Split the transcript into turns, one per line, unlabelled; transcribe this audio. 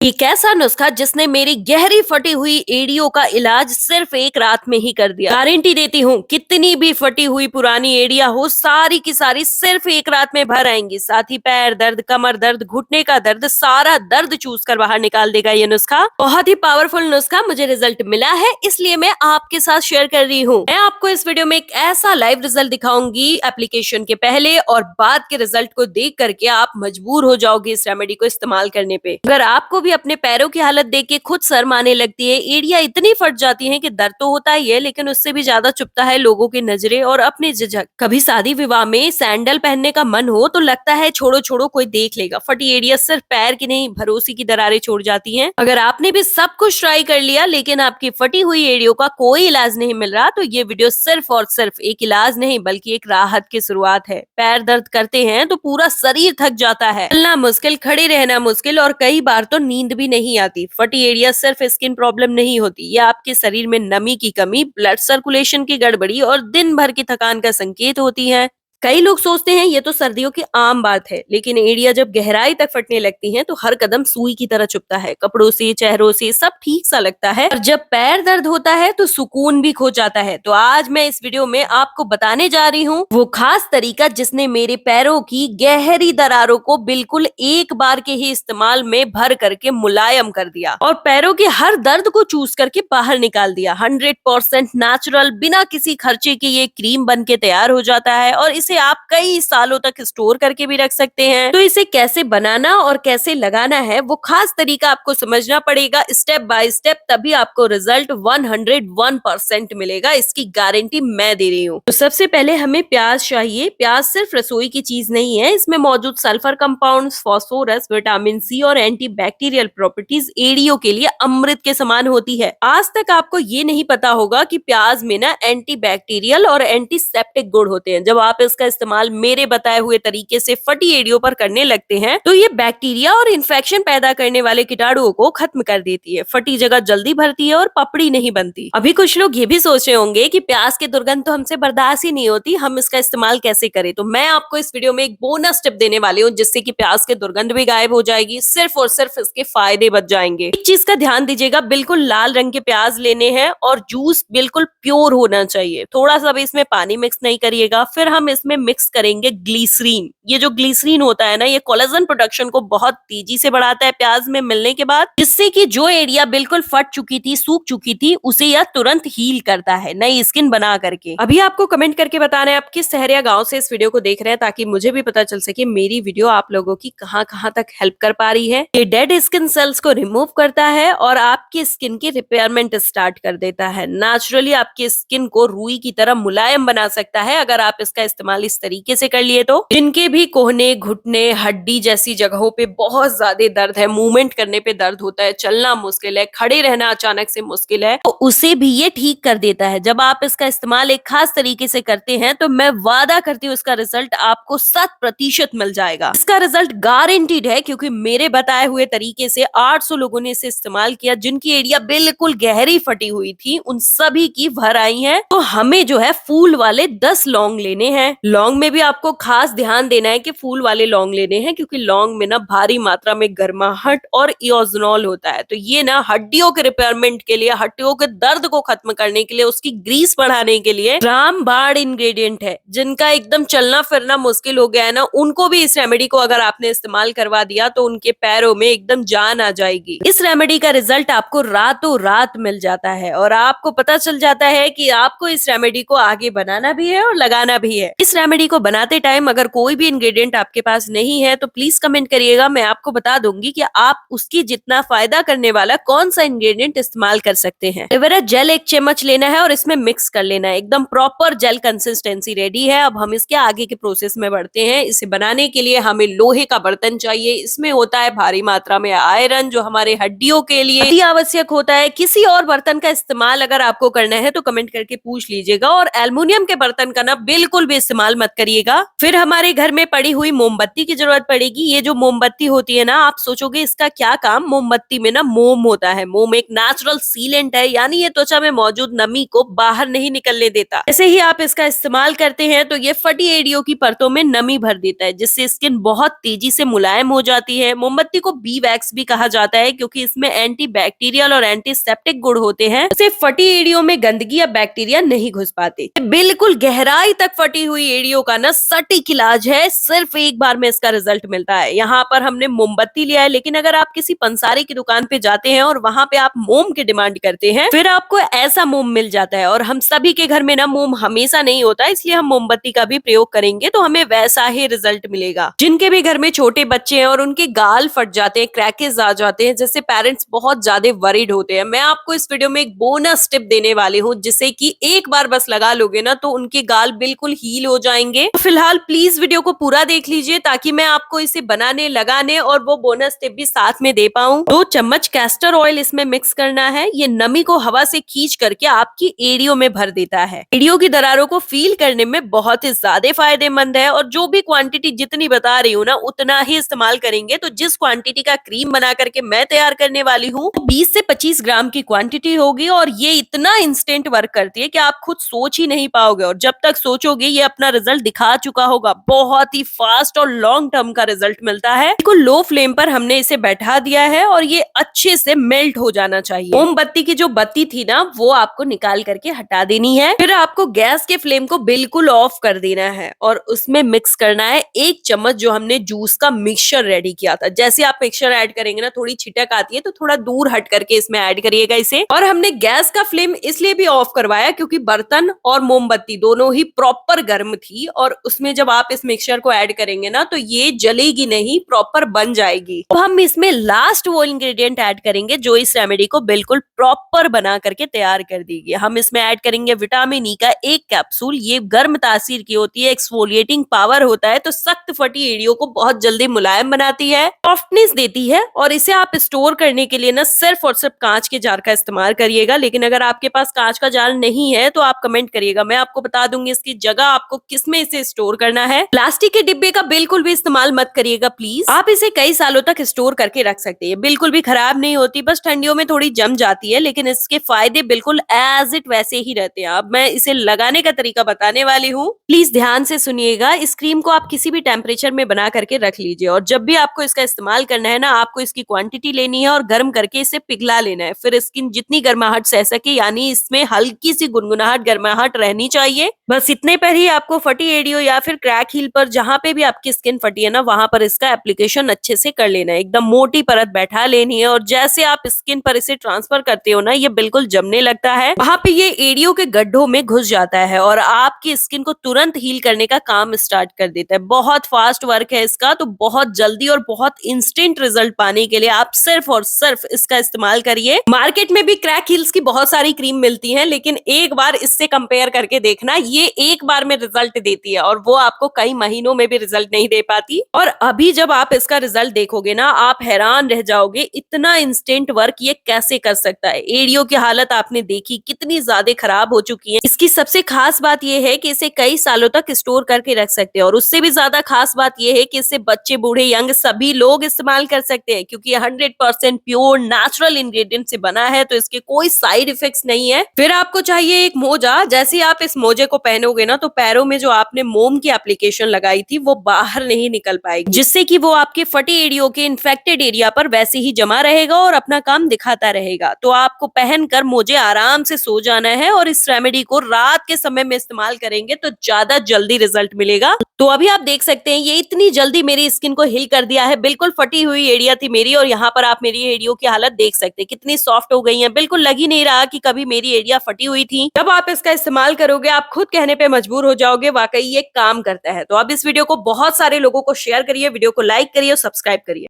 एक ऐसा नुस्खा जिसने मेरी गहरी फटी हुई एड़ियों का इलाज सिर्फ एक रात में ही कर दिया। गारंटी देती हूँ, कितनी भी फटी हुई पुरानी एड़ियां हो, सारी की सारी सिर्फ एक रात में भर आएंगी। साथ ही पैर दर्द, कमर दर्द, घुटने का दर्द, सारा दर्द चूस कर बाहर निकाल देगा ये नुस्खा। बहुत ही पावरफुल नुस्खा, मुझे रिजल्ट मिला है, इसलिए मैं आपके साथ शेयर कर रही हूँ। मैं आपको इस वीडियो में एक ऐसा लाइव रिजल्ट दिखाऊंगी एप्लीकेशन के पहले और बाद के रिजल्ट को देख करके आप मजबूर हो जाओगे इस रेमेडी को इस्तेमाल करने पे। अगर आपको भी अपने पैरों की हालत देख के खुद शर्म आने लगती है, एड़ियां इतनी फट जाती हैं कि दर्द तो होता ही है, लेकिन उससे भी ज्यादा चुभता है लोगों की नजरें और अपनी झिझक। कभी शादी विवाह में सैंडल पहनने का मन हो तो लगता है छोड़ो छोड़ो कोई देख लेगा। फटी एड़ियां सिर्फ पैर की नहीं, भरोसे की दरारें छोड़ जाती हैं। अगर आपने भी सब कुछ ट्राई कर लिया लेकिन आपकी फटी हुई एड़ियों का कोई इलाज नहीं मिल रहा, तो ये वीडियो सिर्फ और सिर्फ एक इलाज नहीं बल्कि एक राहत की शुरुआत है। पैर दर्द करते हैं तो पूरा शरीर थक जाता है, चलना मुश्किल, खड़े रहना मुश्किल और कई बार तो नींद भी नहीं आती। फटी एड़िया सिर्फ स्किन प्रॉब्लम नहीं होती, ये आपके शरीर में नमी की कमी, ब्लड सर्कुलेशन की गड़बड़ी और दिन भर की थकान का संकेत होती है। कई लोग सोचते हैं ये तो सर्दियों की आम बात है, लेकिन एड़ियां जब गहराई तक फटने लगती हैं तो हर कदम सुई की तरह चुभता है। कपड़ों से, चेहरों से सब ठीक सा लगता है और जब पैर दर्द होता है तो सुकून भी खो जाता है। तो आज मैं इस वीडियो में आपको बताने जा रही हूँ वो खास तरीका जिसने मेरे पैरों की गहरी दरारों को बिल्कुल एक बार के ही इस्तेमाल में भर करके मुलायम कर दिया और पैरों के हर दर्द को चूस करके बाहर निकाल दिया। 100% नेचुरल, बिना किसी खर्चे के ये क्रीम बन के तैयार हो जाता है और इसे आप कई सालों तक स्टोर करके भी रख सकते हैं। तो इसे कैसे बनाना और कैसे लगाना है वो खास तरीका आपको समझना पड़ेगा स्टेप बाय स्टेप, तभी आपको रिजल्ट 101% मिलेगा। इसकी गारंटी मैं दे रही हूँ। तो सबसे पहले हमें प्याज चाहिए। प्याज सिर्फ रसोई की चीज नहीं है, इसमें मौजूद sulphur compounds, phosphorus, vitamin C और एंटीबैक्टीरियल प्रॉपर्टीज एड़ियों के लिए अमृत के समान होती है। आज तक आपको ये नहीं पता होगा कि प्याज में ना एंटीबैक्टीरियल और एंटीसेप्टिक गुण होते हैं। जब आप इसका इस्तेमाल मेरे बताए हुए तरीके से फटी एड़ियों पर करने लगते हैं तो ये बैक्टीरिया और इन्फेक्शन पैदा करने वाले कीटाणुओं को खत्म कर देती है। फटी जगह जल्दी भरती है और पपड़ी नहीं बनती। अभी कुछ लोग ये भी सोच रहे होंगे कि प्याज की दुर्गंध तो हमसे बर्दाश्त ही नहीं होती, हम इसका इस्तेमाल कैसे करें। तो मैं आपको इस वीडियो में एक बोनस टिप देने वाली हूँ जिससे कि प्याज की दुर्गंध भी गायब हो जाएगी, सिर्फ और सिर्फ इसके फायदे बच जाएंगे। एक चीज का ध्यान दीजिएगा, बिल्कुल लाल रंग के प्याज लेने हैं और जूस बिल्कुल प्योर होना चाहिए। थोड़ा सा भी इसमें पानी मिक्स नहीं करिएगा। फिर हम इसमें मिक्स करेंगे ग्लिसरीन। ये जो ग्लिसरीन होता है ना, ये कोलेजन प्रोडक्शन को बहुत तेजी से बढ़ाता है प्याज में मिलने के बाद, जिससे कि जो एरिया बिल्कुल फट चुकी थी, सूख चुकी थी, उसे यह तुरंत हील करता है, नई स्किन बना करके। अभी आपको कमेंट करके बताना है आप किस शहर या गांव से इस वीडियो को देख रहे हैं, ताकि मुझे भी पता चल सके मेरी वीडियो आप लोगों की कहां कहां तक हेल्प कर पा रही है। ये डेड स्किन सेल्स को रिमूव करता है और आपकी स्किन की रिपेयरमेंट स्टार्ट कर देता है। नेचुरली आपकी स्किन को रुई की तरह मुलायम बना सकता है अगर आप इसका इस्तेमाल इस तरीके से कर लिए तो। जिनके भी कोहने, घुटने, हड्डी जैसी जगहों पे बहुत ज्यादा दर्द है, मूवमेंट करने पे दर्द होता है, चलना मुश्किल है, खड़े रहना अचानक से मुश्किल है, तो उसे भी ये ठीक कर देता है। जब आप इसका इस्तेमाल एक खास तरीके से करते हैं तो मैं वादा करती हूँ इसका रिजल्ट आपको 100% मिल जाएगा। इसका रिजल्ट गारंटीड है क्योंकि मेरे बताए हुए तरीके से 800 लोगों ने इसे इस्तेमाल किया जिनकी एड़िया बिल्कुल गहरी फटी हुई थी, उन सभी की भर आई है। तो हमें जो है फूल वाले 10 लौंग लेने हैं। लौंग में भी आपको खास ध्यान देना है कि फूल वाले लौंग लेने हैं क्योंकि लौंग में ना भारी मात्रा में गर्माहट और इओजोनॉल होता है। तो ये ना हड्डियों के रिपेयरमेंट के लिए, हड्डियों के दर्द को खत्म करने के लिए, उसकी ग्रीस बढ़ाने के लिए रामबाण इंग्रेडिएंट है। जिनका एकदम चलना फिरना मुश्किल हो गया है ना, उनको भी इस रेमेडी को अगर आपने इस्तेमाल करवा दिया तो उनके पैरों में एकदम जान आ जाएगी। इस रेमेडी का रिजल्ट आपको रातों रात मिल जाता है और आपको पता चल जाता है कि आपको इस रेमेडी को आगे बनाना भी है और लगाना भी है। इस रेमेडी को बनाते टाइम अगर कोई भी इंग्रेडिएंट आपके पास नहीं है तो प्लीज कमेंट करिएगा, मैं आपको बता दूंगी कि आप उसकी जितना फायदा करने वाला कौन सा इंग्रेडिएंट इस्तेमाल कर सकते हैं। एलोवेरा जेल 1 चम्मच लेना है और इसमें मिक्स कर लेना है। एकदम प्रॉपर जेल कंसिस्टेंसी रेडी है। अब हम इसके आगे के प्रोसेस में बढ़ते हैं। इसे बनाने के लिए हमें लोहे का बर्तन चाहिए। इसमें होता है भारी मात्रा में आयरन जो हमारे हड्डियों के लिए अति आवश्यक होता है। किसी और बर्तन का इस्तेमाल अगर आपको करना है तो कमेंट करके पूछ लीजिएगा और एल्युमिनियम के बर्तन का ना बिल्कुल भी इस्तेमाल इस्तेमाल मत करिएगा। फिर हमारे घर में पड़ी हुई मोमबत्ती की जरूरत पड़ेगी। ये जो मोमबत्ती होती है ना, आप सोचोगे इसका क्या काम। मोमबत्ती में ना मोम होता है। मोम एक नेचुरल सीलेंट है, यानी ये त्वचा में मौजूद नमी को बाहर नहीं निकलने देता। जैसे ही आप इसका इस्तेमाल करते हैं तो ये फटी एड़ियों की परतों में नमी भर देता है, जिससे स्किन बहुत तेजी से मुलायम हो जाती है। मोमबत्ती को बी वैक्स भी कहा जाता है, क्योंकि इसमें एंटी बैक्टीरियल और एंटीसेप्टिक गुण होते हैं। इससे फटी एड़ियों में गंदगी या बैक्टीरिया नहीं घुस पाते। बिल्कुल गहराई तक फटी हुई एड़ियों का ना सटीक इलाज है। सिर्फ एक बार में इसका रिजल्ट मिलता है। यहाँ पर हमने मोमबत्ती लिया है, लेकिन अगर आप किसी पंसारी की दुकान पे जाते हैं और वहां पे आप मोम की डिमांड करते हैं, फिर आपको ऐसा मोम मिल जाता है। और हम सभी के घर में ना मोम हमेशा नहीं होता, इसलिए हम मोमबत्ती का भी प्रयोग करेंगे तो हमें वैसा ही रिजल्ट मिलेगा। जिनके भी घर में छोटे बच्चे हैं और उनके गाल फट जाते हैं, क्रैकेज आ जाते हैं, जैसे पेरेंट्स बहुत ज्यादा वरीड होते हैं, मैं आपको इस वीडियो में एक बोनस टिप देने वाली हूँ, जिससे कि एक बार बस लगा लोगे ना तो उनके गाल बिल्कुल हील हो जाएंगे। तो फिलहाल प्लीज वीडियो को पूरा देख लीजिए, ताकि मैं आपको इसे बनाने, लगाने और वो बोनस टिप भी साथ में दे पाऊं। 2 चम्मच कैस्टर ऑयल इसमें मिक्स करना है। ये नमी को हवा से खींच करके आपकी एड़ियों में भर देता है। एड़ियों की दरारों को फील करने में बहुत ही ज्यादा फायदेमंद है। और जो भी क्वांटिटी जितनी बता रही हूँ ना, उतना ही इस्तेमाल करेंगे। तो जिस क्वांटिटी का क्रीम बना करके मैं तैयार करने वाली हूँ, 20 से 25 ग्राम की क्वांटिटी होगी। और ये इतना इंस्टेंट वर्क करती है कि आप खुद सोच ही नहीं पाओगे, और जब तक सोचोगे ये अपना रिजल्ट दिखा चुका होगा। बहुत ही फास्ट और लॉन्ग टर्म का रिजल्ट मिलता है। बिल्कुल लो फ्लेम पर हमने इसे बैठा दिया है और ये अच्छे से मेल्ट हो जाना चाहिए। मोमबत्ती की जो बत्ती थी ना, वो आपको निकाल करके हटा देनी है। फिर आपको गैस के फ्लेम को बिल्कुल ऑफ कर देना है और उसमें मिक्स करना है 1 चम्मच जो हमने जूस का मिक्सचर रेडी किया था। जैसे आप मिक्सचर ऐड करेंगे ना, थोड़ी छिटक आती है, तो थोड़ा दूर हट करके इसमें ऐड करिएगा इसे। और हमने गैस का फ्लेम इसलिए भी ऑफ करवाया क्योंकि बर्तन और मोमबत्ती दोनों ही प्रॉपर गर्म थी, और उसमें जब आप इस मिक्सचर को ऐड करेंगे ना, तो ये जलेगी नहीं, प्रॉपर बन जाएगी। तो हम इसमें लास्ट वो इंग्रेडिएंट ऐड करेंगे जो इस रेमेडी को बिल्कुल प्रॉपर बना करके तैयार कर देगी। हम इसमें ऐड करेंगे विटामिन ई का 1 कैप्सूल। ये गर्म तासीर की होती है, एक्सफोलिएटिंग पावर होता है, तो सख्त फटी एड़ियों को बहुत जल्दी मुलायम बनाती है, सॉफ्टनेस देती है। और इसे आप स्टोर करने के लिए ना सिर्फ और सिर्फ कांच के जार का इस्तेमाल करिएगा। लेकिन अगर आपके पास कांच का जार नहीं है तो आप कमेंट करिएगा, मैं आपको बता दूंगी इसकी जगह आपको किसमें इसे स्टोर करना है। प्लास्टिक के डिब्बे का बिल्कुल भी इस्तेमाल मत करिएगा प्लीज। आप इसे कई सालों तक स्टोर करके रख सकते हैं, बिल्कुल भी खराब नहीं होती, बस ठंडियों में थोड़ी जम जाती है। लेकिन इसके फायदे बिल्कुल एज इट वैसे ही रहते हैं। अब मैं इसे लगाने का तरीका बताने वाली हूँ, प्लीज ध्यान से सुनिएगा। इस क्रीम को आप किसी भी टेम्परेचर में बना करके रख लीजिए, और जब भी आपको इसका इस्तेमाल करना है ना, आपको इसकी क्वांटिटी लेनी है और गर्म करके इसे पिघला लेना है। फिर स्किन जितनी गर्माहट सह सके, यानी इसमें हल्की सी गुनगुनाहट, गर्माहट रहनी चाहिए, बस इतने पर ही आपको फटी एड़ियों या फिर क्रैक हील पर, जहां पे भी आपकी स्किन फटी है ना, वहां पर इसका एप्लीकेशन अच्छे से कर लेना है। एकदम मोटी परत बैठा लेनी है, और जैसे आप स्किन पर इसे ट्रांसफर करते हो ना, ये बिल्कुल जमने लगता है, वहां पे ये एड़ियों के गड्ढों में घुस जाता है और आपकी स्किन को तुरंत हील करने का काम स्टार्ट कर देता है। बहुत फास्ट वर्क है इसका, तो बहुत जल्दी और बहुत इंस्टेंट रिजल्ट पाने के लिए आप सिर्फ और सिर्फ इसका इस्तेमाल करिए। मार्केट में भी क्रैक हील्स की बहुत सारी क्रीम मिलती है, लेकिन एक बार इससे कंपेयर करके देखना, ये एक बार में रिजल्ट देती है और वो आपको कई महीनों में भी रिजल्ट नहीं दे पाती। और अभी जब आप इसका रिजल्ट देखोगे ना, आप हैरान रह जाओगे, इतना इंस्टेंट वर्क ये कैसे कर सकता है। एड़ियों की हालत आपने देखी कितनी ज्यादा खराब हो चुकी है। इसकी सबसे खास बात यह है कि इसे कई सालों तक स्टोर करके रख सकते हैं, और उससे भी ज्यादा खास बात यह है कि इसे बच्चे, बूढ़े, यंग सभी लोग इस्तेमाल कर सकते हैं, क्योंकि 100% प्योर नेचुरल इंग्रेडिएंट से बना है, तो इसके कोई साइड इफेक्ट्स नहीं है। फिर आपको चाहिए एक मोजा। जैसे ही आप इस मोजे को पहनोगे ना, तो पैरों में जो आपने मोम की एप्लीकेशन लगाई थी वो बाहर नहीं निकल पाएगी, जिससे कि वो आपके फटी एड़ियों के इन्फेक्टेड एरिया पर वैसे ही जमा रहेगा और अपना काम दिखाता रहेगा। तो आपको पहनकर मोजे आराम से सो जाना है, और इस रेमेडी को रात के समय में इस्तेमाल करेंगे तो ज्यादा जल्दी रिजल्ट मिलेगा। तो अभी आप देख सकते हैं ये इतनी जल्दी मेरी स्किन को हील कर दिया है। बिल्कुल फटी हुई एड़िया थी मेरी, और यहाँ पर आप मेरी एड़ियों की हालत देख सकते हैं कितनी सॉफ्ट हो गई है। बिल्कुल लग ही नहीं रहा कि कभी मेरी एड़िया फटी हुई थी। जब आप इसका इस्तेमाल करोगे, आप खुद कहने पे मजबूर हो जाओगे, वाकई ये काम करता है। तो अब इस वीडियो को बहुत सारे लोगों को शेयर करिए, वीडियो को लाइक करिए और सब्सक्राइब करिए।